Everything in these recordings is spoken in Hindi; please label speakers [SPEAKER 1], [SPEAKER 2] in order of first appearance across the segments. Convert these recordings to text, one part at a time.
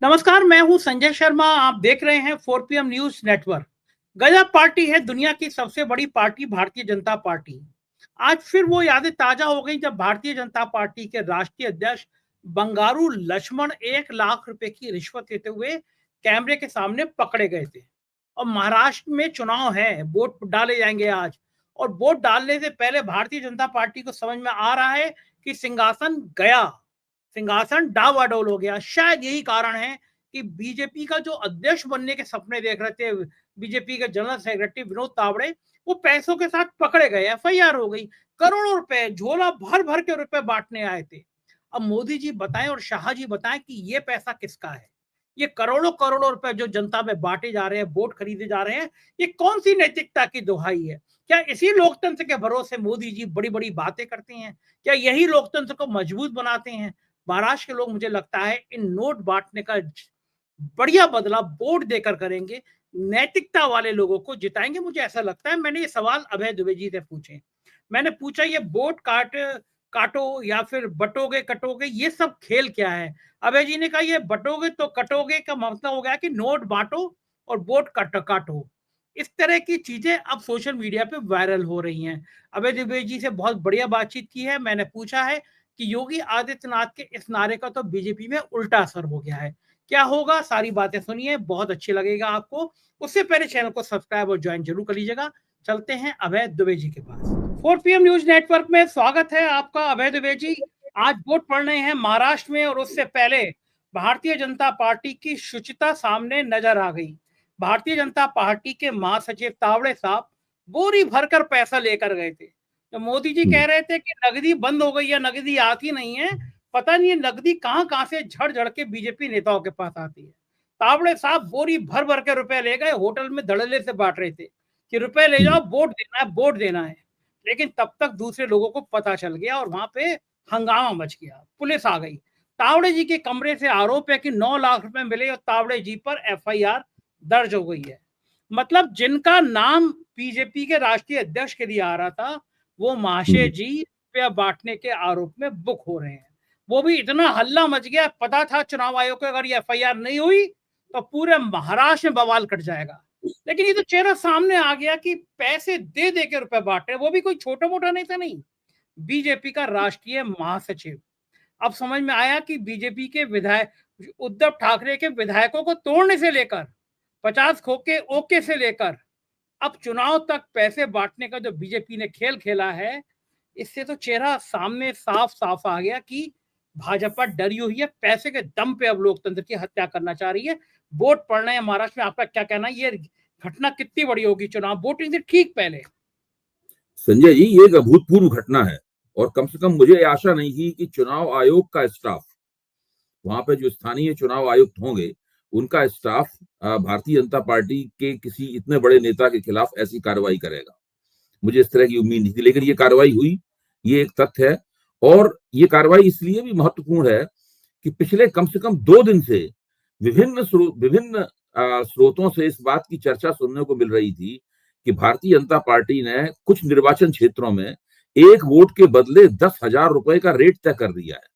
[SPEAKER 1] नमस्कार, मैं हूं संजय शर्मा। आप देख रहे हैं 4 PM न्यूज नेटवर्क। गजब पार्टी है दुनिया की सबसे बड़ी पार्टी भारतीय जनता पार्टी। आज फिर वो यादें ताजा हो गई जब भारतीय जनता पार्टी के राष्ट्रीय अध्यक्ष बंगारू लक्ष्मण 1 लाख रुपए की रिश्वत लेते हुए कैमरे के सामने पकड़े गए थे। और महाराष्ट्र में चुनाव है, वोट डाले जाएंगे आज। और वोट डालने से पहले भारतीय जनता पार्टी को समझ में आ रहा है कि सिंहासन गया, सिंहासन डावाडोल हो गया। शायद यही कारण है कि बीजेपी का जो अध्यक्ष बनने के सपने देख रहे थे बीजेपी के जनरल सेक्रेटरी विनोद तावड़े, वो पैसों के साथ पकड़े गए, एफआईआर हो गई। करोड़ों रुपए, झोला भर भर के रुपए बांटने आए थे। अब मोदी जी बताएं और शाह जी बताएं कि ये पैसा किसका है। ये करोड़ों करोड़ों रुपए जो जनता में बांटे जा रहे हैं, वोट खरीदे जा रहे हैं, ये कौन सी नैतिकता की दुहाई है। क्या इसी लोकतंत्र के भरोसे मोदी जी बड़ी बड़ी बातें करते हैं? क्या यही लोकतंत्र को मजबूत बनाते हैं? महाराष्ट्र के लोग, मुझे लगता है, इन नोट बांटने का बढ़िया बदला वोट देकर करेंगे। नैतिकता वाले लोगों को जिताएंगे, मुझे ऐसा लगता है। मैंने ये सवाल अभय दुबे जी से पूछे। मैंने पूछा, ये वोट काटो या फिर बटोगे कटोगे, ये सब खेल क्या है? अभय जी ने कहा, ये बटोगे तो कटोगे का मतलब हो गया कि नोट बांटो और वोट काटो। इस तरह की चीजें अब सोशल मीडिया पे वायरल हो रही हैं। अभय दुबे जी से बहुत बढ़िया बातचीत की है। मैंने पूछा है कि योगी आदित्यनाथ के इस नारे का तो बीजेपी में उल्टा असर हो गया है। क्या होगा, सारी बातें सुनिए, बहुत अच्छी लगेगा आपको। उससे पहले चैनल को सब्सक्राइब और ज्वाइन जरूर कर लीजिएगा। चलते हैं अभय दुबे जी के पास। 4 PM न्यूज नेटवर्क में स्वागत है आपका, अभय दुबे जी। आज वोट पड़ने हैं महाराष्ट्र में, और उससे पहले भारतीय जनता पार्टी की शुचिता सामने नजर आ गई। भारतीय जनता पार्टी के महासचिव तावड़े साहब बोरी भरकर पैसा लेकर गए थे। तो मोदी जी कह रहे थे कि नकदी बंद हो गई है, नकदी आती नहीं है। पता नहीं है नकदी कहां कहां से झड़ झड़ के बीजेपी नेताओं के पास आती है। तावड़े साहब बोरी भर भर के रुपए ले गए, होटल में धड़ल्ले से बांट रहे थे कि रुपए ले जाओ, वोट देना है, वोट देना है। लेकिन तब तक दूसरे लोगों को पता चल गया और वहां पे हंगामा मच गया, पुलिस आ गई। तावड़े जी के कमरे से आरोप है कि 9 लाख रुपए मिले और तावड़े जी पर एफआईआर दर्ज हो गई है। मतलब जिनका नाम बीजेपी के राष्ट्रीय अध्यक्ष के लिए आ रहा था, वो महाशय जी रुपया बांटने के आरोप में बुक हो रहे हैं। वो भी इतना हल्ला मच गया, पता था चुनाव आयोग को अगर ये एफआईआर नहीं हुई तो पूरे महाराष्ट्र में बवाल कट जाएगा। लेकिन ये तो चेहरा सामने आ गया कि पैसे दे दे के रुपए बांट रहे, वो भी कोई छोटा मोटा नेता नहीं, बीजेपी का राष्ट्रीय महासचिव। अब समझ में आया कि बीजेपी के विधायक उद्धव ठाकरे के विधायकों को तोड़ने से लेकर 50 खोके ओके से लेकर अब चुनाव तक पैसे बांटने का जो बीजेपी ने खेल खेला है, इससे तो चेहरा सामने साफ साफ आ गया कि भाजपा डरी हुई है, पैसे के दम पे अब लोकतंत्र की हत्या करना चाह रही है। वोट पड़ना है महाराष्ट्र में, आपका क्या कहना है? ये घटना कितनी बड़ी होगी चुनाव वोटिंग से ठीक पहले?
[SPEAKER 2] संजय जी, ये एक अभूतपूर्व घटना है। और कम से कम मुझे आशा नहीं थी कि चुनाव आयोग का स्टाफ, वहां पे जो स्थानीय चुनाव आयुक्त होंगे, उनका स्टाफ भारतीय जनता पार्टी के किसी इतने बड़े नेता के खिलाफ ऐसी कार्रवाई करेगा। मुझे इस तरह की उम्मीद नहीं थी, लेकिन ये कार्रवाई हुई, ये एक तथ्य है। और ये कार्रवाई इसलिए भी महत्वपूर्ण है कि पिछले कम से कम 2 दिन से विभिन्न स्रोतों से इस बात की चर्चा सुनने को मिल रही थी कि भारतीय जनता पार्टी ने कुछ निर्वाचन क्षेत्रों में एक वोट के बदले 10,000 रुपए का रेट तय कर दिया है।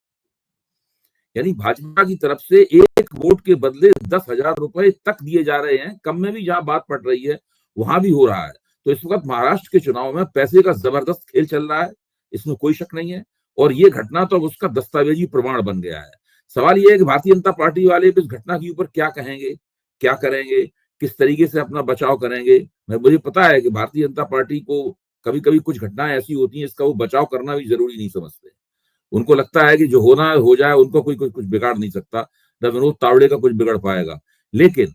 [SPEAKER 2] यानी भाजपा की तरफ से एक वोट के बदले 10,000 रुपए तक दिए जा रहे हैं। कम में भी जहां बात पड़ रही है वहां भी हो रहा है। तो इस वक्त महाराष्ट्र के चुनाव में पैसे का जबरदस्त खेल चल रहा है, इसमें कोई शक नहीं है। और ये घटना तो उसका दस्तावेजी प्रमाण बन गया है। सवाल यह है कि भारतीय जनता पार्टी वाले इस घटना के ऊपर क्या कहेंगे, क्या करेंगे, किस तरीके से अपना बचाव करेंगे। मुझे पता है कि भारतीय जनता पार्टी को कभी कभी कुछ घटनाएं ऐसी होती हैं, इसका वो बचाव करना भी जरूरी नहीं समझते। उनको लगता है कि जो होना है हो जाए, उनको कोई कुछ बिगाड़ नहीं सकता, न विनोद तावड़े का कुछ बिगड़ पाएगा। लेकिन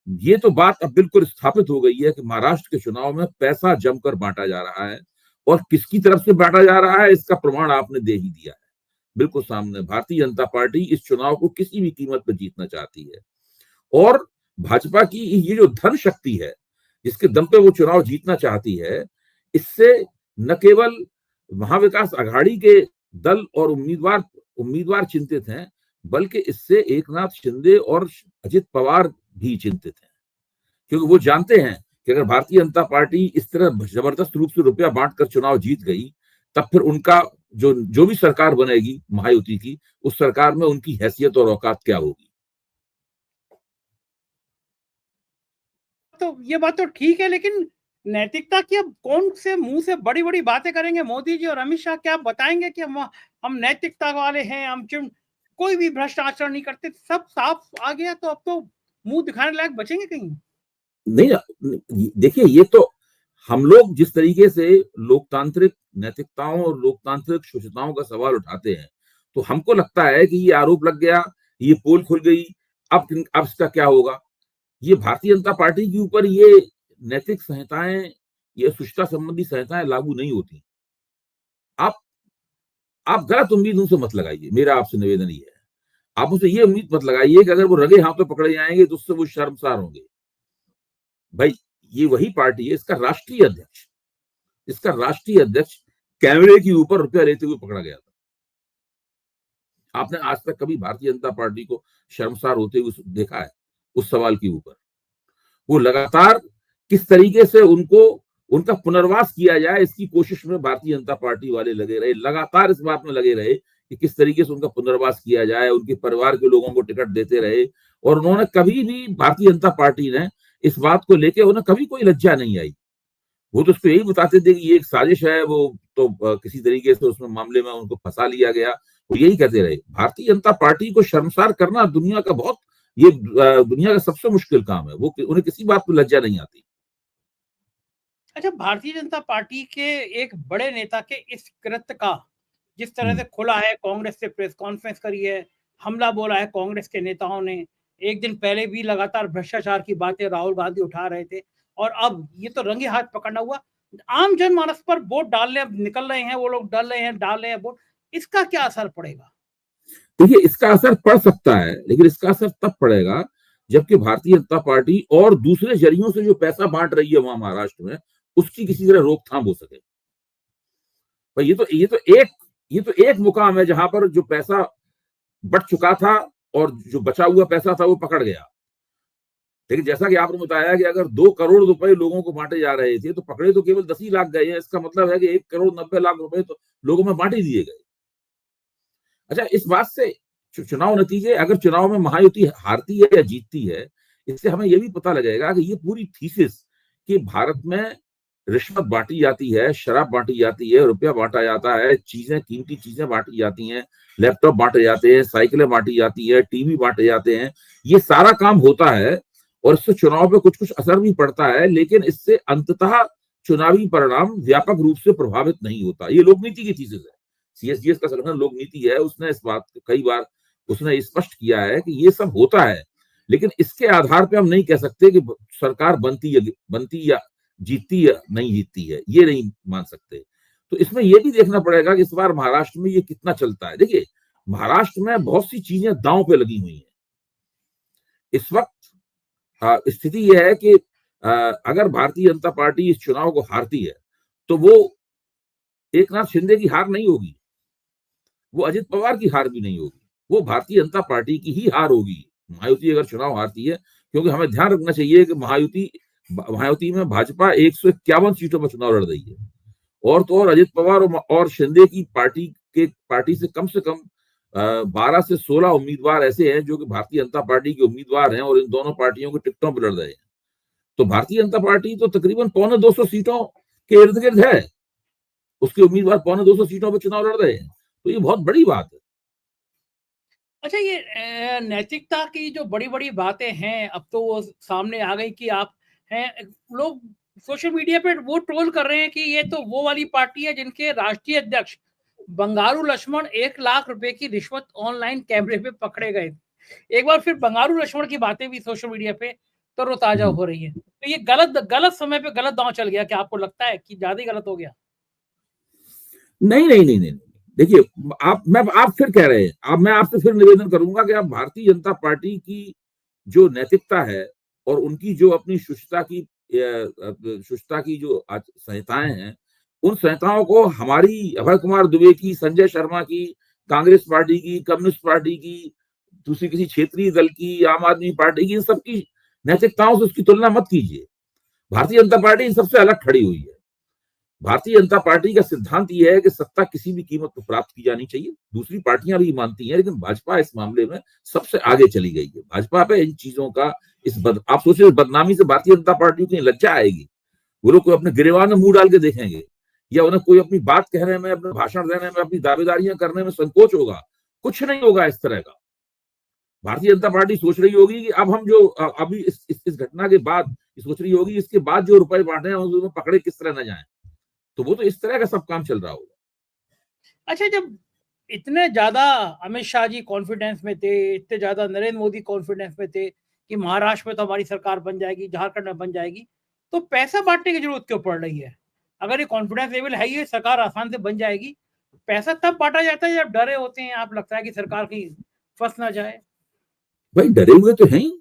[SPEAKER 2] ये तो बात अब बिल्कुल स्थापित हो गई है कि महाराष्ट्र के चुनाव में पैसा जमकर बांटा जा रहा है। और किसकी तरफ से बांटा जा रहा है, इसका प्रमाण आपने दे ही दिया है, बिल्कुल सामने। भारतीय जनता पार्टी इस चुनाव को किसी भी कीमत पर जीतना चाहती है। और भाजपा की ये जो धन शक्ति है, जिसके दम पे वो चुनाव जीतना चाहती है, इससे न केवल महाविकास आघाड़ी के दल और उम्मीदवार चिंतित हैं, बल्कि इससे एकनाथ शिंदे और अजित पवार भी चिंतित हैं। क्योंकि वो जानते हैं कि अगर भारतीय जनता पार्टी इस तरह जबरदस्त रूप से रुपया बांटकर चुनाव जीत गई, तब फिर उनका जो भी सरकार बनेगी महायुति की, उस सरकार में उनकी हैसियत और औकात क्या होगी।
[SPEAKER 1] बात तो ठीक है, लेकिन नैतिकता की अब कौन से मुंह से बड़ी बड़ी बातें करेंगे? मोदी जी और अमित शाह क्या बताएंगे कि हम नैतिकता वाले हैं, कोई भी भ्रष्ट आचरण नहीं करते? सब साफ आ गया, तो अब तो मुंह दिखाने लायक बचेंगे कहीं?
[SPEAKER 2] नहीं, देखिए, ये तो हम लोग जिस तरीके से लोकतांत्रिक नैतिकताओं और लोकतांत्रिक शुचिताओं का सवाल उठाते हैं, तो हमको लगता है कि ये आरोप लग गया, ये पोल खुल गई, अब इसका क्या होगा? ये भारतीय जनता पार्टी के ऊपर ये नैतिक संहिताएं, ये शुचिता संबंधी संहिताएं लागू नहीं होती। आप आप गलत उम्मीद उनसे मत लगाइए, मेरा आपसे निवेदन ये है। आप उनसे ये उम्मीद मत लगाइए कि अगर वो रगे हाथों पकड़े जाएंगे तो उससे वो शर्मसार होंगे। भाई, ये वही पार्टी है, इसका राष्ट्रीय अध्यक्ष कैमरे के ऊपर रुपया लेते हुए पकड़ा गया था। आपने आज तक कभी भारतीय जनता पार्टी को शर्मसार होते हुए देखा है उस सवाल के ऊपर? वो लगातार किस तरीके से उनका पुनर्वास किया जाए, इसकी कोशिश में भारतीय जनता पार्टी वाले लगे रहे, लगातार इस बात में लगे रहे कि किस तरीके से उनका पुनर्वास किया जाए, उनके परिवार के लोगों को टिकट देते रहे। और उन्होंने कभी भी, भारतीय जनता पार्टी ने इस बात को लेकर उन्हें कभी कोई लज्जा नहीं आई। वो तो उसको यही बताते थे कि ये एक साजिश है, वो तो किसी तरीके से उसमें मामले में उनको फंसा लिया गया, वो यही कहते रहे। भारतीय जनता पार्टी को शर्मसार करना दुनिया का सबसे मुश्किल काम है। वो उन्हें किसी बात पर लज्जा नहीं आती।
[SPEAKER 1] अच्छा, भारतीय जनता पार्टी के एक बड़े नेता के इस कृत्य का जिस तरह से खुला है, कांग्रेस से प्रेस कॉन्फ्रेंस करी है, हमला बोला है कांग्रेस के नेताओं ने, एक दिन पहले भी लगातार भ्रष्टाचार की बातें राहुल गांधी उठा रहे थे, और अब ये तो रंगे हाथ पकड़ना हुआ। आम जनमानस पर वोट डालने अब निकल रहे हैं, वो लोग डाल रहे हैं वोट। इसका क्या असर पड़ेगा?
[SPEAKER 2] देखिए, इसका असर पड़ सकता है, लेकिन इसका असर तब पड़ेगा जबकि भारतीय जनता पार्टी और दूसरे जरियों से जो पैसा बांट रही है वहां महाराष्ट्र में, उसकी किसी तरह रोकथाम हो सके। पर ये तो एक मुकाम है जहां पर जो पैसा बट चुका था और जो बचा हुआ पैसा था वो पकड़ गया। लेकिन जैसा कि आपने बताया कि अगर 2 करोड़ रुपए लोगों को बांटे जा रहे थे, तो पकड़े तो केवल 10 ही लाख गए हैं। इसका मतलब है कि 1 करोड़ 90 लाख रुपए तो लोगों में बांट ही दिए गए। अच्छा, इस बात से चुनाव नतीजे, अगर चुनाव में महायुति हारती है या जीतती है, इससे हमें यह भी पता लगेगा कि ये पूरी थीसिस कि भारत में रिश्वत बांटी जाती है, शराब बांटी जाती है, रुपया बांटा जाता है, कीमती चीजें बांटी जाती हैं, लैपटॉप बांटे जाते हैं, साइकिलें बांटी जाती है, टीवी बांटे जाते हैं, ये सारा काम होता है और इससे चुनाव पे कुछ कुछ असर भी पड़ता है, लेकिन इससे अंततः चुनावी परिणाम व्यापक रूप से प्रभावित नहीं होता। ये लोकनीति की थीसिस है। सीएसडीएस का संगठन लोक नीति है, उसने इस बात को कई बार उसने स्पष्ट किया है कि ये सब होता है, लेकिन इसके आधार पे हम नहीं कह सकते कि सरकार बनती या जीतती या नहीं जीतती है, ये नहीं मान सकते। तो इसमें यह भी देखना पड़ेगा कि इस बार महाराष्ट्र में ये कितना चलता है। देखिए, महाराष्ट्र में बहुत सी चीजें दांव पे लगी हुई हैं इस वक्त। स्थिति यह है कि अगर भारतीय जनता पार्टी इस चुनाव को हारती है तो वो एकनाथ शिंदे की हार नहीं होगी, वो अजित पवार की हार भी नहीं होगी, वो भारतीय जनता पार्टी की ही हार होगी। महायुति अगर चुनाव हारती है, क्योंकि हमें ध्यान रखना चाहिए कि महायुति में भाजपा 151 सीटों पर चुनाव लड़ रही है, और तो और अजित पवार और शिंदे की पार्टी से कम 12 से 16 उम्मीदवार ऐसे हैं जो कि भारतीय जनता पार्टी के उम्मीदवार हैं और इन दोनों पार्टियों के टिकटों पर लड़ रहे हैं। तो भारतीय जनता पार्टी तो तकरीबन 250 सीटों के इर्द गिर्द है, उसके उम्मीदवार 250 सीटों पर चुनाव लड़ रहे हैं, तो ये बहुत बड़ी बात है।
[SPEAKER 1] अच्छा, ये नैतिकता की जो बड़ी बड़ी बातें हैं, अब तो वो सामने आ गई कि आप हैं, लोग सोशल मीडिया पे वो ट्रोल कर रहे हैं कि ये तो वो वाली पार्टी है जिनके राष्ट्रीय अध्यक्ष बंगारू लक्ष्मण 1 लाख रुपए की रिश्वत ऑनलाइन कैमरे पे पकड़े गए। एक बार फिर बंगारू लक्ष्मण की बातें भी सोशल मीडिया पे तरोताजा हो रही है। तो ये गलत समय पे गलत दांव चल गया, क्या आपको लगता है कि ज्यादा ही गलत हो गया?
[SPEAKER 2] नहीं नहीं नहीं नहीं, देखिए, आप फिर कह रहे हैं, अब मैं आपसे फिर निवेदन करूंगा कि आप भारतीय जनता पार्टी की जो नैतिकता है और उनकी जो अपनी शुचिता की जो संहिताएं हैं, उन संहिताओं को हमारी अभय कुमार दुबे की, संजय शर्मा की, कांग्रेस पार्टी की, कम्युनिस्ट पार्टी की, दूसरी किसी क्षेत्रीय दल की, आम आदमी पार्टी की, इन सबकी नैतिकताओं से उसकी तुलना मत कीजिए। भारतीय जनता पार्टी इन सबसे अलग खड़ी हुई है। भारतीय जनता पार्टी का सिद्धांत यह है कि सत्ता किसी भी कीमत पर प्राप्त की जानी चाहिए। दूसरी पार्टियां भी मानती हैं, लेकिन भाजपा इस मामले में सबसे आगे चली गई है। भाजपा पे इन चीजों का आप सोचिए, बदनामी से भारतीय जनता पार्टी को लज्जा आएगी। वो लोग कोई अपने गिरेबान में मुंह डाल के देखेंगे, या उन्हें कोई अपनी बात कहने में, अपने भाषण देने में, अपनी दावेदारियां करने में संकोच होगा? कुछ नहीं होगा इस तरह का। भारतीय जनता पार्टी सोच रही होगी कि अब हम जो अभी इस घटना के बाद सोच रही होगी, इसके बाद जो रुपए बांटे हैं उसमें पकड़े किस तरह न जाए। तो वो तो इस तरह का सब काम चल रहा होगा।
[SPEAKER 1] अच्छा, जब इतने ज्यादा अमित शाह जी कॉन्फिडेंस में थे, इतने ज्यादा नरेंद्र मोदी कॉन्फिडेंस में थे कि महाराष्ट्र में तो हमारी सरकार बन जाएगी, झारखंड में बन जाएगी, तो पैसा बांटने की जरूरत क्यों पड़ रही है? अगर ये कॉन्फिडेंस लेवल है, ये सरकार आसान से बन जाएगी, पैसा तब बांटा जाता है जब डरे होते हैं आप, लगता है कि सरकार कहीं फंस ना जाए।
[SPEAKER 2] भाई डरे हुए तो हैं ही,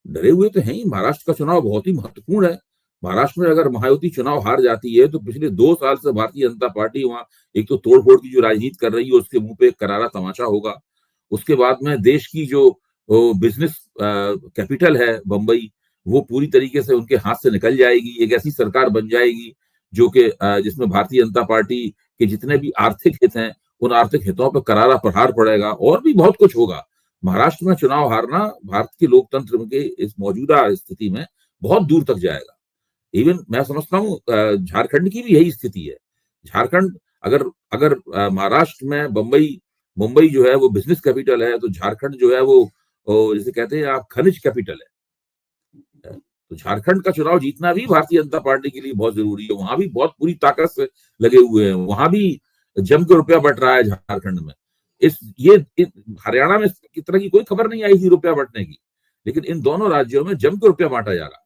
[SPEAKER 2] डरे हुए तो हैं ही। महाराष्ट्र का चुनाव बहुत ही महत्वपूर्ण है। महाराष्ट्र में अगर महायुति चुनाव हार जाती है तो पिछले 2 साल से भारतीय जनता पार्टी वहां एक तो तोड़फोड़ की जो राजनीति कर रही है उसके मुंह पे एक करारा तमाचा होगा। उसके बाद में देश की जो बिजनेस कैपिटल है बंबई, वो पूरी तरीके से उनके हाथ से निकल जाएगी। एक ऐसी सरकार बन जाएगी जो कि जिसमें भारतीय जनता पार्टी के जितने भी आर्थिक हित हैं उन आर्थिक हितों पर करारा प्रहार पड़ेगा, और भी बहुत कुछ होगा। महाराष्ट्र में चुनाव हारना भारत के लोकतंत्र के इस मौजूदा स्थिति में बहुत दूर तक जाएगा। इवन मैं समझता हूँ झारखंड की भी यही स्थिति है। झारखंड अगर अगर महाराष्ट्र में मुंबई जो है वो बिजनेस कैपिटल है, तो झारखंड जो है वो जैसे कहते हैं आप खनिज कैपिटल है। तो झारखंड का चुनाव जीतना भी भारतीय जनता पार्टी के लिए बहुत जरूरी है। वहां भी बहुत पूरी ताकत से लगे हुए हैं, वहां भी जम के रुपया बट रहा है झारखंड में। हरियाणा में इस तरह की कोई खबर नहीं आई थी रुपया बंटने की, लेकिन इन दोनों राज्यों में जम के रुपया बांटा जा रहा है।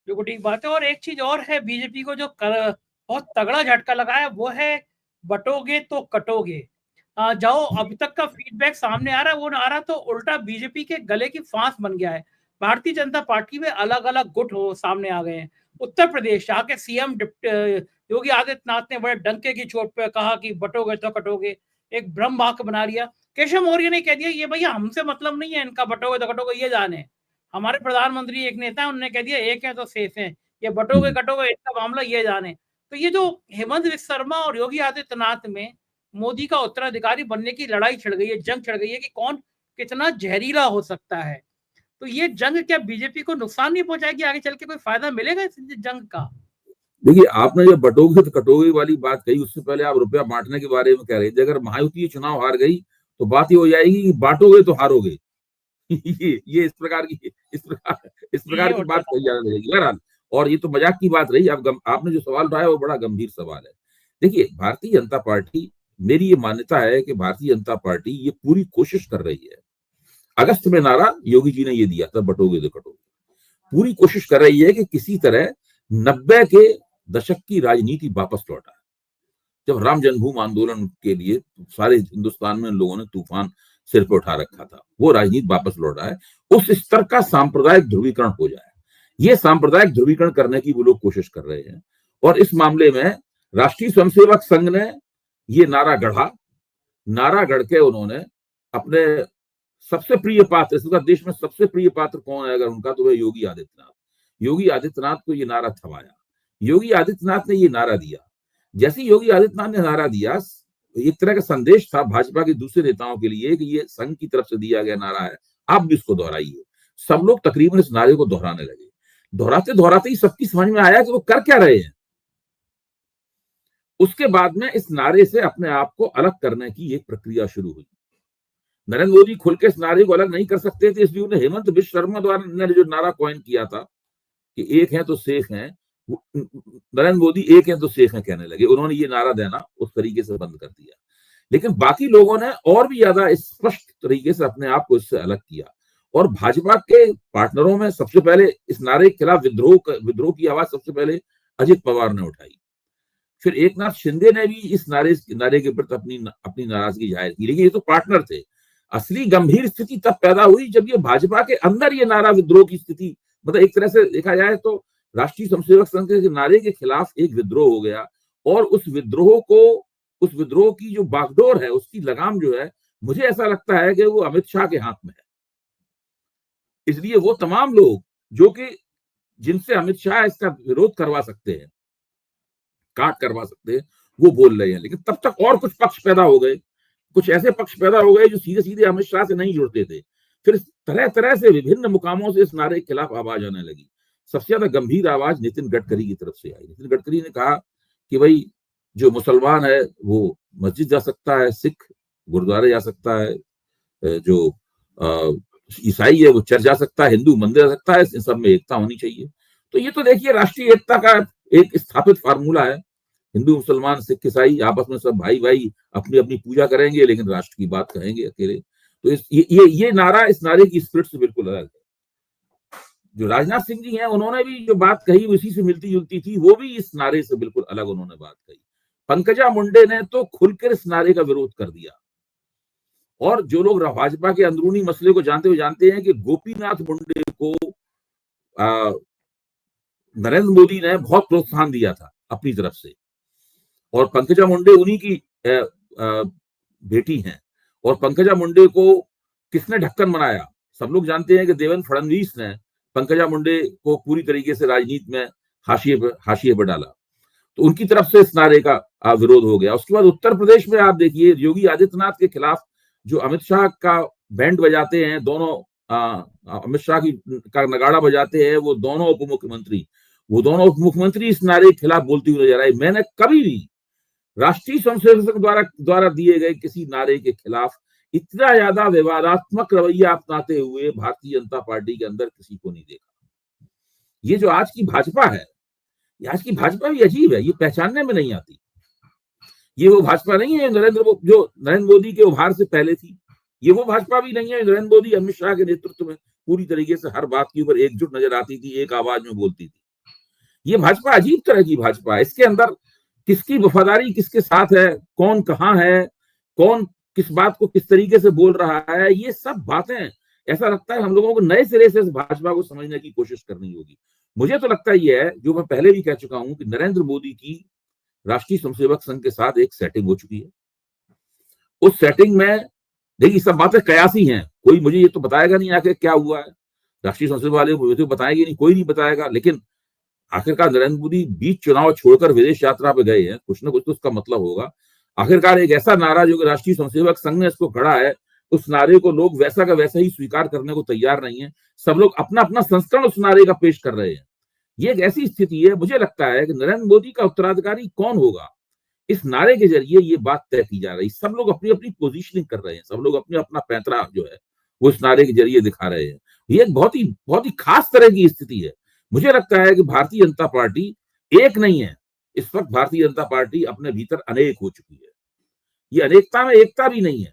[SPEAKER 1] बिल्कुल ठीक बात है। और एक चीज और है, बीजेपी को जो बहुत तगड़ा झटका लगा है वो है बटोगे तो कटोगे। जाओ, अभी तक का फीडबैक सामने आ रहा है, वो ना आ रहा तो उल्टा बीजेपी के गले की फांस बन गया है। भारतीय जनता पार्टी में अलग अलग गुट हो सामने आ गए हैं। उत्तर प्रदेश, जहाँ के सीएम योगी आदित्यनाथ ने बड़े डंके की चोट पे कहा कि बटोगे तो कटोगे, एक ब्रह्म वाक्य बना लिया। केशव मौर्य ने कह दिया ये भैया हमसे मतलब नहीं है इनका, बटोगे तो कटोगे ये जाने। हमारे प्रधानमंत्री एक नेता है, उन्होंने कह दिया एक है तो शेष है, ये बटोगे कटोगे इनका मामला ये जाने। तो ये जो हेमंत विश्व शर्मा और योगी आदित्यनाथ में मोदी का उत्तराधिकारी बनने की लड़ाई छिड़ गई है, जंग छिड़ गई है कि कौन कितना जहरीला हो सकता है। तो ये जंग क्या बीजेपी को नुकसान नहीं पहुंचाएगी? आगे चल के कोई फायदा मिलेगा इस जंग का?
[SPEAKER 2] देखिए, आपने जब बटोगे तो कटोगे वाली बात कही, उससे पहले आप रुपया बांटने के बारे में कह रहे थे। अगर महायुति चुनाव हार गई तो बात ये हो जाएगी कि बांटोगे तो हारोगे। ये इस प्रकार
[SPEAKER 1] ये
[SPEAKER 2] की
[SPEAKER 1] उठ
[SPEAKER 2] बात
[SPEAKER 1] जाता
[SPEAKER 2] कही जाने लगेगी बहरहाल। और ये तो मजाक की बात रही। अब आपने जो सवाल उठाया वो बड़ा गंभीर सवाल है। देखिए, भारतीय जनता पार्टी, मेरी ये मान्यता है कि भारतीय जनता पार्टी ये पूरी कोशिश कर रही है। अगस्त में नारा योगी जी ने ये दिया था, बटोगे तो कटोगे। पूरी कोशिश कर रही है कि किसी तरह 90 के दशक की राजनीति वापस लौटा। जब राम जन्मभूमि आंदोलन के लिए सारे हिंदुस्तान में लोगों ने तूफान सिर पर उठा रखा था, वो राजनीति वापस लौटा है। उस स्तर का सांप्रदायिक ध्रुवीकरण हो जाए, ये सांप्रदायिक ध्रुवीकरण करने की वो लोग कोशिश कर रहे हैं। और इस मामले में राष्ट्रीय स्वयंसेवक संघ ने ये नारा गढ़ा। नारा गढ़ के उन्होंने अपने सबसे प्रिय पात्र, इसका देश में सबसे प्रिय पात्र कौन है अगर उनका, तो वह योगी आदित्यनाथ। योगी आदित्यनाथ को ये नारा थमाया। योगी आदित्यनाथ ने ये नारा दिया। जैसे योगी आदित्यनाथ ने नारा दिया, एक तरह का संदेश था भाजपा के दूसरे नेताओं के लिए कि ये संघ की तरफ से दिया गया नारा है, आप भी इसको दोहराइए। सब लोग तकरीबन इस नारे को दोहराने लगे। दोहराते दोहराते ही सबकी समझ में आया कि वो कर क्या रहे हैं। उसके बाद में इस नारे से अपने आप को अलग करने की एक प्रक्रिया शुरू हुई। नरेंद्र मोदी खुल के इस नारे को अलग नहीं कर सकते थे, इसलिए उन्हें हेमंत विश्व शर्मा द्वारा ने जो नारा कॉइन किया था कि एक है तो सेफ है, नरेंद्र मोदी एक है तो सेफ है कहने लगे। उन्होंने ये नारा देना उस तरीके से बंद कर दिया। लेकिन बाकी लोगों ने और भी ज्यादा स्पष्ट तरीके से अपने आप को इससे अलग किया। और भाजपा के पार्टनरों में सबसे पहले इस नारे के खिलाफ विद्रोह की आवाज सबसे पहले अजित पवार ने उठाई। फिर एकनाथ शिंदे ने भी इस नारे के प्रति अपनी नाराजगी जाहिर की। लेकिन ये तो पार्टनर थे। असली गंभीर स्थिति तब पैदा हुई जब ये भाजपा के अंदर ये नारा विद्रोह की स्थिति, मतलब एक तरह से देखा जाए तो राष्ट्रीय स्वयंसेवक संघ के नारे के खिलाफ एक विद्रोह हो गया। और उस विद्रोह की जो बागडोर है, उसकी लगाम जो है, मुझे ऐसा लगता है कि वो अमित शाह के हाथ में है। इसलिए वो तमाम लोग जो कि जिनसे अमित शाह इसका विरोध करवा सकते हैं, काट करवा सकते हैं, वो बोल रहे हैं। लेकिन तब तक और कुछ पक्ष पैदा हो गए, कुछ ऐसे पक्ष पैदा हो गए जो सीधे सीधे अमित शाह से नहीं जुड़ते थे। फिर तरह तरह से विभिन्न मुकामों से इस नारे के खिलाफ आवाज आने लगी। सबसे ज्यादा गंभीर आवाज नितिन गडकरी की तरफ से आई। नितिन गडकरी ने कहा कि भाई जो मुसलमान है वो मस्जिद जा सकता है, सिख गुरुद्वारे जा सकता है, जो ईसाई है वो चर्च जा सकता है, हिंदू मंदिर जा सकता है, इन सब में एकता होनी चाहिए। तो ये तो देखिए राष्ट्रीय एकता का एक स्थापित फार्मूला है। हिंदू मुसलमान सिख ईसाई आपस में सब भाई भाई अपनी अपनी पूजा करेंगे, लेकिन राष्ट्र की बात कहेंगे अकेले। तो ये नारा, इस नारे की स्पिरिट से बिल्कुल अलग है। जो राजनाथ सिंह जी हैं, उन्होंने भी जो बात कही उसी से मिलती जुलती थी, वो भी इस नारे से बिल्कुल अलग उन्होंने बात कही। पंकजा मुंडे ने तो खुलकर इस नारे का विरोध कर दिया। और जो लोग भाजपा के अंदरूनी मसले को जानते हैं कि गोपीनाथ मुंडे को नरेंद्र मोदी ने बहुत प्रोत्साहन दिया था अपनी तरफ से, और पंकजा मुंडे उन्हीं की बेटी हैं। और पंकजा मुंडे को किसने ढक्कन बनाया? सब लोग जानते हैं कि देवेंद्र फडणवीस ने पंकजा मुंडे को पूरी तरीके से राजनीति में हाशिए पर डाला। तो उनकी तरफ से इस नारे का विरोध हो गया। उसके बाद उत्तर प्रदेश में आप देखिए, योगी आदित्यनाथ के खिलाफ जो अमित शाह का बैंड बजाते हैं, दोनों अमित शाह का नगाड़ा बजाते हैं वो दोनों उप मुख्यमंत्री इस नारे के खिलाफ बोलती हुई नजर आई। मैंने कभी भी राष्ट्रीय स्वयंसेवक द्वारा दिए गए किसी नारे के खिलाफ इतना ज्यादा विवादात्मक रवैया अपनाते हुए भारतीय जनता पार्टी के अंदर किसी को नहीं देखा। ये जो आज की भाजपा है, आज की भाजपा भी अजीब है, ये पहचानने में नहीं आती। ये वो भाजपा नहीं है जो नरेंद्र मोदी के उभार से पहले थी। ये वो भाजपा भी नहीं है नरेंद्र मोदी अमित शाह के नेतृत्व में पूरी तरीके से हर बात के ऊपर एकजुट नजर आती थी, एक आवाज में बोलती थी। ये भाजपा अजीब तरह की भाजपा है। इसके अंदर किसकी वफादारी किसके साथ है, कौन कहाँ है, कौन किस बात को किस तरीके से बोल रहा है, ये सब बातें ऐसा लगता है हम लोगों को नए सिरे से इस भाजपा को समझने की कोशिश करनी होगी। मुझे तो लगता ही है, जो मैं पहले भी कह चुका हूं, कि नरेंद्र मोदी की राष्ट्रीय स्वयंसेवक संघ के साथ एक सेटिंग हो चुकी है। उस सेटिंग में देखिए सब बातें कयासी हैं, कोई मुझे ये तो बताएगा नहीं आके क्या हुआ है। राष्ट्रीय स्वयंसेवक वाले मुझे तो बताएंगे नहीं, कोई नहीं बताएगा। लेकिन आखिरकार नरेंद्र मोदी बीच चुनाव छोड़कर विदेश यात्रा पे गए हैं, कुछ ना कुछ तो उसका मतलब होगा। आखिरकार एक ऐसा नारा जो कि राष्ट्रीय स्वयंसेवक संघ ने इसको खड़ा है, उस नारे को लोग वैसा का वैसा ही स्वीकार करने को तैयार नहीं है। सब लोग अपना अपना संस्करण उस नारे का पेश कर रहे हैं। ये एक ऐसी स्थिति है, मुझे लगता है कि नरेंद्र मोदी का उत्तराधिकारी कौन होगा, इस नारे के जरिए ये बात तय की जा रही। सब लोग अपनी अपनी पोजीशनिंग कर रहे हैं, सब लोग अपने अपना पैंतरा जो है वो इस नारे के जरिए दिखा रहे हैं। ये एक बहुत ही खास तरह की स्थिति है। मुझे लगता है कि भारतीय जनता पार्टी एक नहीं है। इस वक्त भारतीय जनता पार्टी अपने भीतर अनेक हो चुकी है। ये अनेकता में एकता भी नहीं है,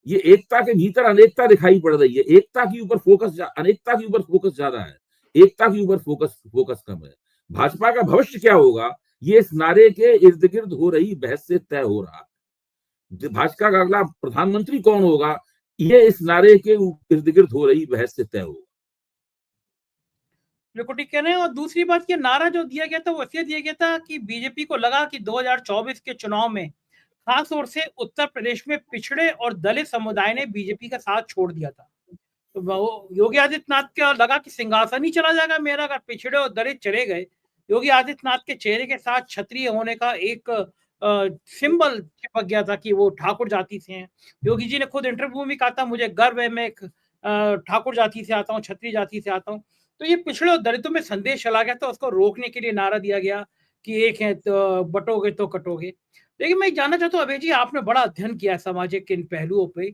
[SPEAKER 2] ये एकता के भीतर अनेकता दिखाई पड़ रही है। अनेकता के ऊपर फोकस ज्यादा है, एकता के ऊपर फोकस कम है। भाजपा का भविष्य क्या होगा, ये इस नारे के इर्द गिर्द हो रही बहस से तय हो रहा है। भाजपा का अगला प्रधानमंत्री कौन होगा, ये इस नारे के इर्द गिर्द हो रही बहस से तय होगा।
[SPEAKER 1] बिल्कुल ठीक कह रहे हैं। और दूसरी बात, ये नारा जो दिया गया था वो इसलिए दिया गया था कि बीजेपी को लगा कि 2024 के चुनाव में खास तौर से उत्तर प्रदेश में पिछड़े और दलित समुदाय ने बीजेपी का साथ छोड़ दिया था। तो योगी आदित्यनाथ को लगा कि सिंहासन ही चला जाएगा मेरा अगर पिछड़े और दलित चले गए। योगी आदित्यनाथ के चेहरे के साथ क्षत्रिय होने का एक सिंबल चिपक गया था कि वो ठाकुर जाति से हैं। योगी जी ने खुद इंटरव्यू में कहा था, मुझे गर्व है, मैं ठाकुर जाति से आता हूँ, क्षत्रिय जाति से आता हूँ। तो ये पिछड़े और दलितों में संदेश चला गया था, उसको रोकने के लिए नारा दिया गया कि एक है तो बटोगे तो कटोगे। लेकिन मैं जानना चाहता हूँ अभय जी, आपने बड़ा अध्ययन किया है सामाजिक इन पहलुओं पे,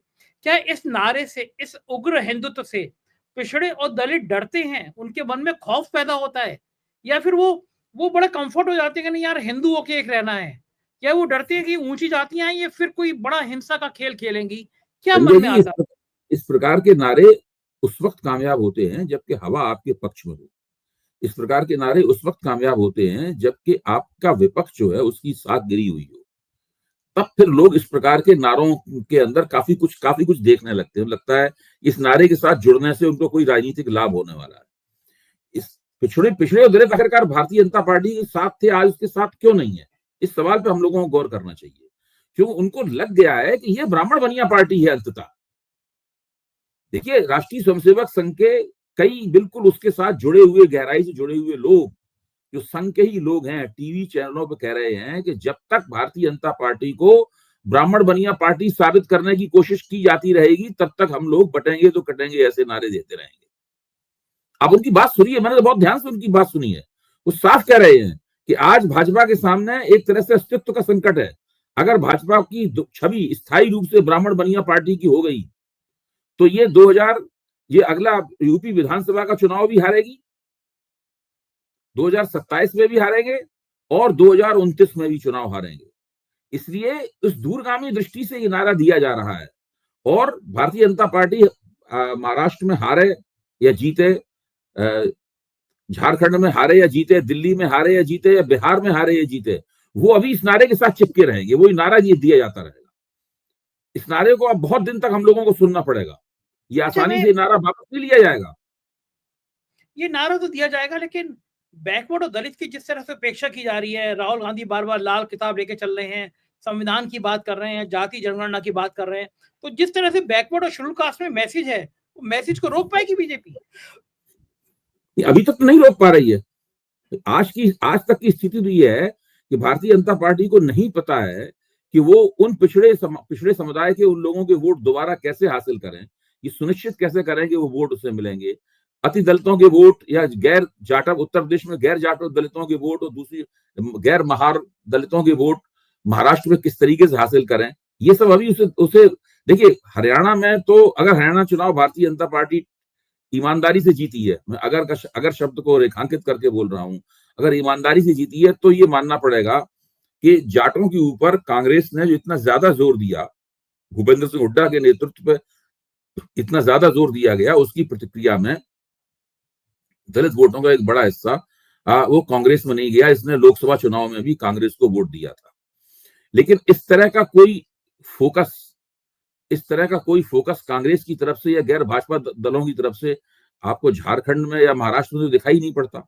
[SPEAKER 1] क्या इस नारे से, इस उग्र हिंदुत्व से पिछड़े और दलित डरते हैं, उनके मन में खौफ पैदा होता है, या फिर वो बड़ा कंफर्ट हो जाते हैं कि नहीं यार हिंदू होके एक रहना है? क्या वो डरते हैं कि ऊंची जातियां हैं ये फिर कोई बड़ा हिंसा का खेल खेलेंगी? क्या मन में आता है?
[SPEAKER 2] इस प्रकार के नारे उस वक्त कामयाब होते हैं जबकि हवा आपके पक्ष में हो। इस प्रकार के नारे उस वक्त कामयाब होते हैं जबकि आपका विपक्ष जो है उसकी साथ गिरी हुई हो। तब फिर लोग इस प्रकार के नारों के अंदर काफी कुछ देखने लगते हैं। लगता है इस नारे के साथ जुड़ने से उनको कोई राजनीतिक लाभ होने वाला है। इस पिछड़े और दलित आखिरकार भारतीय जनता पार्टी के साथ थे, आज उसके साथ क्यों नहीं है? इस सवाल पे हम लोगों को गौर करना चाहिए, क्योंकि उनको लग गया है कि यह ब्राह्मण बनिया पार्टी है अंततः। देखिए, राष्ट्रीय स्वयंसेवक संघ के कई बिल्कुल उसके साथ जुड़े हुए, गहराई से जुड़े हुए लोग जो संघ के ही लोग हैं टीवी चैनलों पर कह रहे हैं कि जब तक भारतीय जनता पार्टी को ब्राह्मण बनिया पार्टी साबित करने की कोशिश की जाती रहेगी तब तक हम लोग बटेंगे तो कटेंगे ऐसे नारे देते रहेंगे। आप उनकी बात सुनिए, मैंने तो बहुत ध्यान से उनकी बात सुनी है। वो साफ कह रहे हैं कि आज भाजपा के सामने एक तरह से अस्तित्व का संकट है। अगर भाजपा की छवि स्थायी रूप से ब्राह्मण बनिया पार्टी की हो गई तो ये अगला यूपी विधानसभा का चुनाव भी हारेगी, 2027 में भी हारेंगे और 2029 में भी चुनाव हारेंगे। इसलिए उस दूरगामी दृष्टि से ये नारा दिया जा रहा है। और भारतीय जनता पार्टी महाराष्ट्र में हारे या जीते, झारखंड में हारे या जीते, दिल्ली में हारे या जीते, या बिहार में हारे या जीते, वो अभी इस नारे के साथ चिपके रहेंगे, वो नारा ये दिया जाता रहेगा। इस नारे को अब बहुत दिन तक हम लोगों को सुनना पड़ेगा। ये आसानी से नारा वापस नहीं लिया जाएगा।
[SPEAKER 1] ये नारा तो दिया जाएगा, लेकिन बैकवर्ड और दलित की जिस तरह से उपेक्षा की जा रही है, राहुल गांधी बार बार लाल किताब लेके चल रहे हैं, संविधान की बात कर रहे हैं, जाति जनगणना की बात कर रहे हैं, तो जिस तरह से बैकवर्ड और शेड्यूल कास्ट में मैसेज है, मैसेज को रोक पाएगी बीजेपी?
[SPEAKER 2] अभी तक तो नहीं रोक पा रही है। आज तक की स्थिति तो ये है कि भारतीय जनता पार्टी को नहीं पता है कि वो उन पिछड़े समुदाय के उन लोगों के वोट दोबारा कैसे हासिल करें, ये सुनिश्चित कैसे करें कि वो वोट उसे मिलेंगे। अति दलितों के वोट या गैर जाटव, उत्तर प्रदेश में गैर जाटव दलितों के वोट और दूसरी गैर महार दलितों के वोट महाराष्ट्र में किस तरीके से हासिल करें, ये सब अभी उसे देखिए। हरियाणा में तो अगर हरियाणा चुनाव भारतीय जनता पार्टी ईमानदारी से जीती है, मैं अगर शब्द को रेखांकित करके बोल रहा हूं, अगर ईमानदारी से जीती है तो ये मानना पड़ेगा कि जाटों के ऊपर कांग्रेस ने जो इतना ज्यादा जोर दिया, भूपेंद्र सिंह हुड्डा के नेतृत्व पे इतना ज्यादा जोर दिया गया, उसकी प्रतिक्रिया में दलित वोटों का एक बड़ा हिस्सा वो कांग्रेस में नहीं गया। इसने लोकसभा चुनाव में भी कांग्रेस को वोट दिया था। लेकिन इस तरह का कोई फोकस कांग्रेस की तरफ से या गैर भाजपा दलों की तरफ से आपको झारखंड में या महाराष्ट्र में तो दिखाई नहीं पड़ता।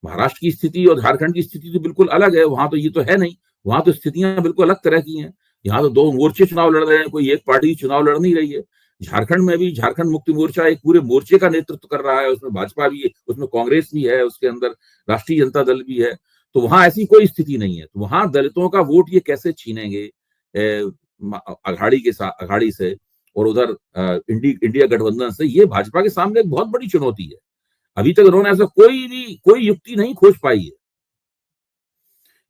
[SPEAKER 2] महाराष्ट्र की स्थिति और झारखंड की स्थिति तो बिल्कुल अलग है। वहां तो ये तो है नहीं, वहां तो स्थितियां बिल्कुल अलग तरह की हैं। यहाँ तो दो मोर्चे चुनाव लड़ रहे हैं, कोई एक पार्टी चुनाव लड़ नहीं रही है। झारखंड में भी झारखंड मुक्ति मोर्चा एक पूरे मोर्चे का नेतृत्व कर रहा है, उसमें भाजपा भी है, उसमें कांग्रेस भी है, उसके अंदर राष्ट्रीय जनता दल भी है। तो वहां ऐसी कोई स्थिति नहीं है। तो वहां दलितों का वोट ये कैसे छीनेंगे अघाड़ी से और उधर इंडिया गठबंधन से, ये भाजपा के सामने एक बहुत बड़ी चुनौती है। अभी तक उन्होंने ऐसा कोई युक्ति नहीं खोज पाई है।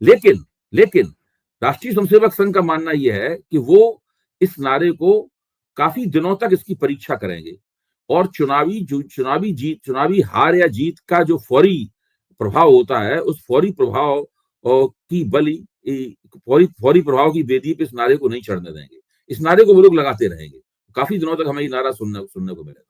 [SPEAKER 2] लेकिन राष्ट्रीय स्वयंसेवक संघ का मानना यह है कि वो इस नारे को काफी दिनों तक इसकी परीक्षा करेंगे और चुनावी हार या जीत का जो फौरी प्रभाव होता है, उस फौरी प्रभाव प्रभाव की बेदी पे इस नारे को नहीं चढ़ने देंगे। इस नारे को वो लोग लगाते रहेंगे, काफी दिनों तक हमें ये नारा सुनने को मिलेगा।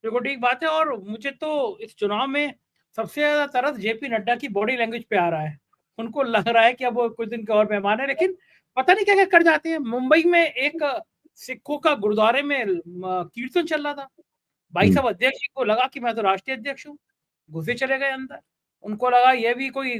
[SPEAKER 1] देखो ठीक बात है। और मुझे तो इस चुनाव में सबसे ज्यादा तरस जेपी नड्डा की बॉडी लैंग्वेज पे आ रहा है। उनको लग रहा है कि अब वो कुछ दिन के और मेहमान है, लेकिन पता नहीं क्या क्या कर जाते हैं। मुंबई में एक सिखों का गुरुद्वारे में कीर्तन चल रहा था, भाई साहब अध्यक्ष को लगा कि मैं तो राष्ट्रीय अध्यक्ष हूँ, घुसे चले गए अंदर। उनको लगा ये भी कोई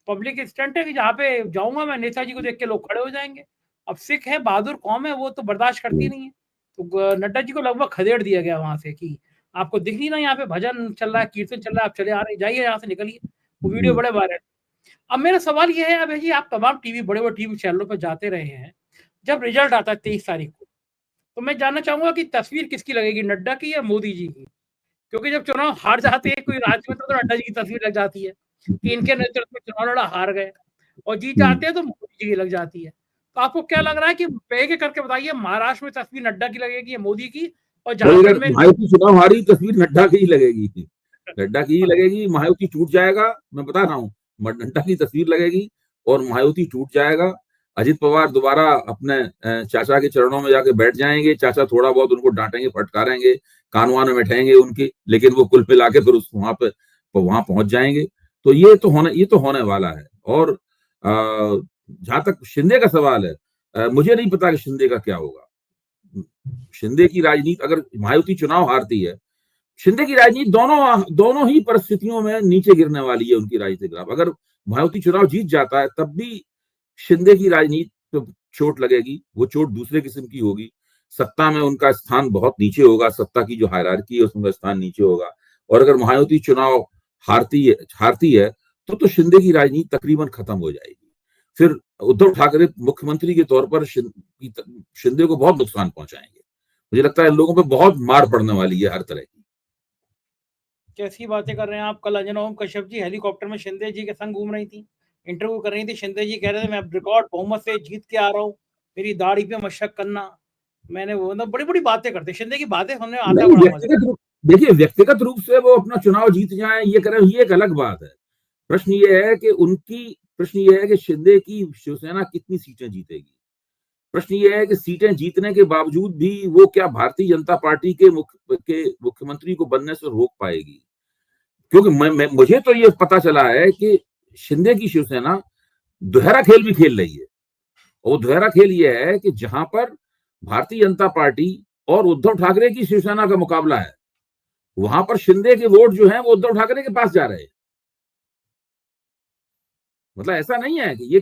[SPEAKER 1] पब्लिक स्टंट है कि जहाँ पे जाऊंगा मैं नेताजी को देख के लोग खड़े हो जाएंगे। अब सिख है, बहादुर कौम है, वो तो बर्दाश्त करती नहीं है। तो नड्डा जी को लगभग खदेड़ दिया गया वहां से कि आपको दिख नहीं ना, यहाँ पे भजन चल रहा है, कीर्तन चल रहा है, आप चले आ रहे, जाइए यहाँ से, निकलिए। वो वीडियो बड़े वायरल। अब मेरा सवाल ये है, अभय जी, आप तमाम बड़े टीवी चैनलों पर जाते रहे हैं, जब रिजल्ट आता है 23 तारीख को, तो मैं जानना चाहूंगा कि तस्वीर किसकी लगेगी, नड्डा की या मोदी जी की? क्योंकि जब चुनाव हार जाते हैं कोई राज्य में तो नड्डा जी की तस्वीर लग जाती है कि इनके नेतृत्व में चुनाव लड़ा, हार गए, और जीत जाते हैं तो मोदी जी की लग जाती है। तो आपको क्या लग रहा है कि एक करके बताइए, महाराष्ट्र में तस्वीर नड्डा की लगेगी या मोदी की? और झारखंड में
[SPEAKER 2] मायावती चुनाव हारी, तस्वीर नड्डा की ही लगेगी, नड्डा की ही लगेगी। मायावती टूट जाएगा, मैं बता रहा हूँ, नड्डा की तस्वीर लगेगी और मायावती टूट जाएगा। अजित पवार दोबारा अपने चाचा के चरणों में जाके बैठ जाएंगे। चाचा थोड़ा बहुत उनको डांटेंगे, फटकारेंगे, कान वान में बैठेंगे उनके, लेकिन वो कुल मिला के फिर वहां पहुंच जाएंगे। तो ये तो होने वाला है। और जहां तक शिंदे का सवाल है, मुझे नहीं पता कि शिंदे का क्या होगा। शिंदे की राजनीति, अगर मायावती चुनाव हारती है, शिंदे की राजनीति दोनों ही परिस्थितियों में नीचे गिरने वाली है उनकी राजनीतिक ग्राफ। अगर मायावती चुनाव जीत जाता है तब भी शिंदे की राजनीति पे चोट लगेगी, वो चोट दूसरे किस्म की होगी। सत्ता में उनका स्थान बहुत नीचे होगा, सत्ता की जो हायरार्की है उसमें स्थान नीचे होगा। और अगर मायावती चुनाव हारती है तो शिंदे की राजनीति तकरीबन खत्म हो जाएगी। फिर उद्धव ठाकरे मुख्यमंत्री के तौर पर शिंदे को बहुत नुकसान पहुंचाएंगे। मुझे लगता है इन लोगों पे बहुत मार पड़ने वाली है हर तरह की।
[SPEAKER 1] कैसी बातें कर रहे हैं आप। कल अंजना ओम कश्यप जी हेलीकॉप्टर में शिंदे जी के संग घूम रही थी, इंटरव्यू कर रही थी। शिंदे जी कह रहे थे मैं रिकॉर्ड बहुमत से जीत के आ रहा हूँ, मेरी दाढ़ी पे मशक करना। मैंने वो मतलब बड़ी बड़ी बातें करते, शिंदे की बातें सुनने आता है बड़ा मजा।
[SPEAKER 2] देखिए व्यक्तिगत रूप से वो अपना चुनाव जीत जाए ये करें, ये एक अलग बात है। प्रश्न ये है कि शिंदे की शिवसेना कितनी सीटें जीतेगी। प्रश्न ये है कि सीटें जीतने के बावजूद भी वो क्या भारतीय जनता पार्टी के मुख्यमंत्री को बनने से रोक पाएगी। क्योंकि मुझे तो ये पता चला है कि शिंदे की शिवसेना दोहरा खेल भी खेल रही है। और दोहरा खेल ये है कि जहां पर भारतीय जनता पार्टी और उद्धव ठाकरे की शिवसेना का मुकाबला है, वहां पर शिंदे के वोट जो हैं वो उद्धव ठाकरे के पास जा रहे हैं। मतलब ऐसा नहीं है कि ये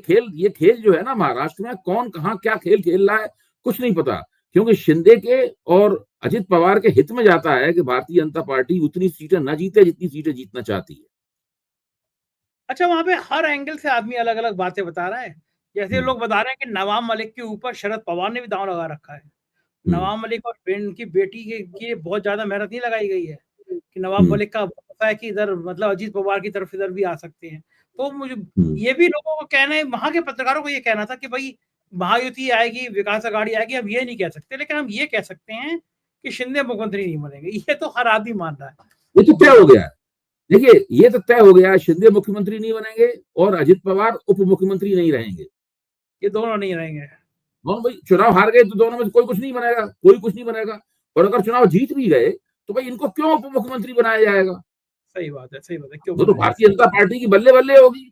[SPEAKER 2] खेल जो है ना महाराष्ट्र में कौन कहां क्या खेल खेल रहा है कुछ नहीं पता, क्योंकि शिंदे के और अजित पवार के हित में जाता है कि भारतीय जनता पार्टी उतनी सीटें न जीते जितनी सीटें जीतना चाहती है।
[SPEAKER 1] अच्छा, वहां पे हर एंगल से आदमी अलग अलग बातें बता रहा है। जैसे लोग बता रहे हैं कि नवाब मलिक के ऊपर शरद पवार ने भी दांव लगा रखा है। नवाब मलिक और उनकी बेटी के बहुत ज्यादा मेहनत नहीं लगाई गई है कि नवाब मलिक का पता है कि इधर मतलब अजीत पवार की तरफ इधर भी आ सकते हैं। तो मुझे ये भी लोगों को कहना है, वहां के पत्रकारों को ये कहना था कि भाई महायुति आएगी, विकास अघाड़ी आएगी। हम ये नहीं कह सकते, लेकिन हम ये कह सकते हैं कि शिंदे मुख्यमंत्री नहीं बनेंगे। ये तो हर आदमी मान रहा है।
[SPEAKER 2] ये तो तय हो गया है। देखिए ये तो तय हो गया, शिंदे मुख्यमंत्री नहीं बनेंगे और अजित पवार उप मुख्यमंत्री नहीं रहेंगे।
[SPEAKER 1] ये दोनों नहीं रहेंगे।
[SPEAKER 2] दोनों भाई चुनाव हार गए तो दोनों में से कोई कुछ नहीं बनेगा, कोई कुछ नहीं बनेगा। और अगर चुनाव जीत भी गए तो भाई इनको क्यों उप मुख्यमंत्री बनाया जाएगा।
[SPEAKER 1] सही बात है, सही बात है। क्यों
[SPEAKER 2] वो तो भारतीय जनता पार्टी की बल्ले बल्ले होगी।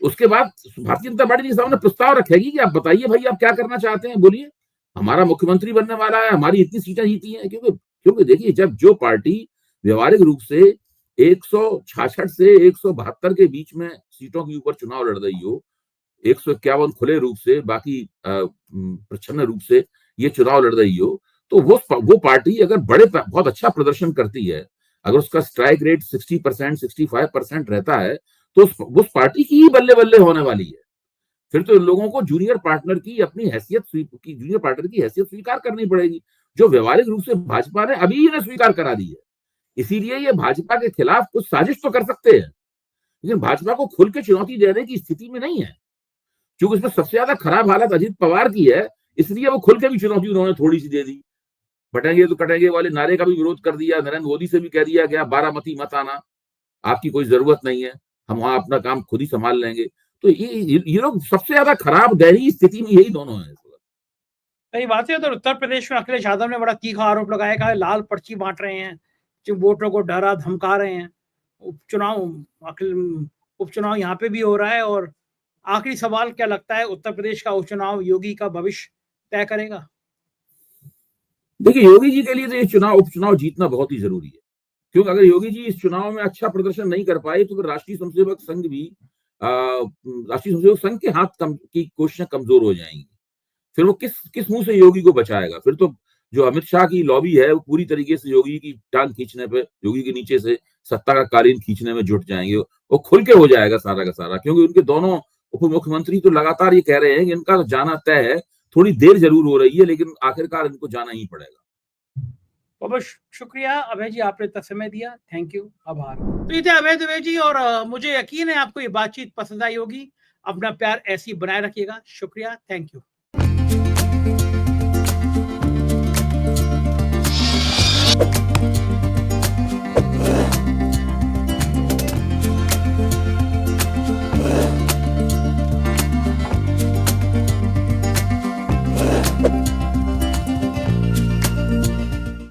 [SPEAKER 2] उसके बाद भारतीय जनता पार्टी के सामने प्रस्ताव रखेगी कि आप बताइए भाई आप क्या करना चाहते हैं, बोलिए, हमारा मुख्यमंत्री बनने वाला है, हमारी इतनी सीटें जीती हैं। क्योंकि देखिए जब जो पार्टी व्यवहारिक रूप से 166 से 172 के बीच में सीटों के ऊपर चुनाव लड़ रही हो, 151 खुले रूप से, बाकी प्रच्छन्न रूप से ये चुनाव लड़ रही हो, तो वो पार्टी अगर बहुत अच्छा प्रदर्शन करती है, अगर उसका स्ट्राइक रेट 60% 65% रहता है, तो उस पार्टी की ही बल्ले बल्ले होने वाली है। फिर तो इन लोगों को जूनियर पार्टनर की हैसियत स्वीकार करनी पड़ेगी, जो व्यवहारिक रूप से भाजपा ने अभी इन्हें स्वीकार करा दी है। इसीलिए ये भाजपा के खिलाफ कुछ साजिश तो कर सकते हैं, लेकिन भाजपा को खुल के चुनौती देने की स्थिति में नहीं है, क्योंकि इसमें सबसे ज्यादा खराब हालत अजित पवार की है। इसलिए वो खुल के भी चुनौती उन्होंने थोड़ी सी दे दी। बटेंगे तो कटेंगे वाले नारे का भी विरोध कर दिया। नरेंद्र मोदी से भी कह दिया गया बारामती मत आना, आपकी कोई जरूरत नहीं है, हम वहां अपना काम खुद ही संभाल लेंगे। तो ये लोग सबसे ज्यादा खराब दयनीय स्थिति में यही दोनों हैं।
[SPEAKER 1] सही बात है। तो उत्तर प्रदेश में अखिलेश यादव ने बड़ा तीखा आरोप लगाया, कहा लाल पर्ची बांट रहे हैं, जो वोटरों को डरा धमका रहे हैं। उपचुनाव यहाँ पे भी हो रहा है। और आखिरी सवाल, क्या लगता है उत्तर प्रदेश का उपचुनाव योगी का भविष्य तय करेगा?
[SPEAKER 2] देखिए योगी जी के लिए तो ये उपचुनाव जीतना बहुत ही जरूरी है, क्योंकि अगर योगी जी इस चुनाव में अच्छा प्रदर्शन नहीं कर पाए तो फिर राष्ट्रीय स्वयंसेवक संघ के हाथ की कोशिशें कमजोर हो जाएंगी। फिर वो किस मुंह से योगी को बचाएगा। फिर तो जो अमित शाह की लॉबी है वो पूरी तरीके से योगी की टांग खींचने पे, योगी के नीचे से सत्ता का कालीन खींचने में जुट जाएंगे। वो खुल के हो जाएगा सारा का सारा, क्योंकि उनके दोनों उप मुख्यमंत्री तो लगातार ये कह रहे हैं कि इनका जाना तय है। थोड़ी देर जरूर हो रही है, लेकिन आखिरकार इनको जाना ही पड़ेगा।
[SPEAKER 1] बहुत शुक्रिया अभय जी, आपने इतना समय दिया। थैंक यू, आभार। तो ये थे अभय दुबे जी, और मुझे यकीन है आपको ये बातचीत पसंद आई होगी। अपना प्यार ऐसी बनाए रखिएगा। शुक्रिया, थैंक यू।